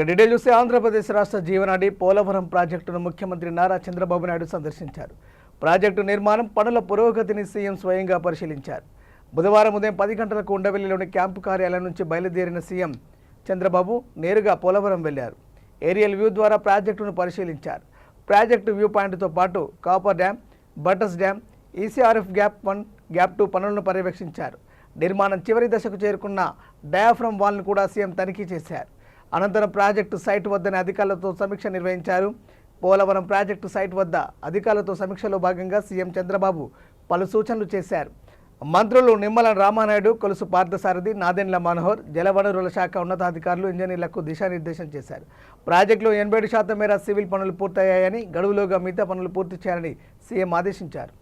Detail చూస్తే ఆంధ్రప్రదేశ్ రాష్ట్ర జీవనాడి పోలవరం ప్రాజెక్టును ముఖ్యమంత్రి నారా చంద్రబాబు నాయుడు సందర్శించారు. ప్రాజెక్టు నిర్మాణం పనుల పురోగతిని సీఎం స్వయంగా పరిశీలించారు. బుధవారం ఉదయం 10 గంటలకు ఉండవెల్లిలోని క్యాంపు కార్యాలయం నుంచి బయలుదేరిన సీఎం చంద్రబాబు నేరుగా పోలవరం వెళ్లారు. ఏరియల్ వ్యూ ద్వారా ప్రాజెక్టును పరిశీలించారు. ప్రాజెక్టు వ్యూ పాయింట్తో పాటు copper dam, butters dam, ECRF gap 1, gap 2 పనులను పర్యవేక్షించారు. నిర్మాణం చివరి దశకు చేరుకున్న డయాఫ్రమ్ వాల్ను కూడా సీఎం తనిఖీ చేశారు. అనంతరం ప్రాజెక్టు సైట్ వద్దనే అధికారులతో సమీక్ష నిర్వహించారు. పోలవరం ప్రాజెక్టు సైట్ వద్ద అధికారులతో సమీక్షలో భాగంగా సీఎం చంద్రబాబు పలు సూచనలు చేశారు. మంత్రులు నిమ్మల రామానాయుడు, కొలుసు పార్థసారథి, నాదెండ్ల మనోహర్, జలవనరుల శాఖ ఉన్నతాధికారులు ఇంజనీర్లకు దిశానిర్దేశం చేశారు. ప్రాజెక్టులో 87% మేర సివిల్ పనులు పూర్తయ్యాయని, గడువులోగా మిగతా పనులు పూర్తి చేయాలని సీఎం ఆదేశించారు.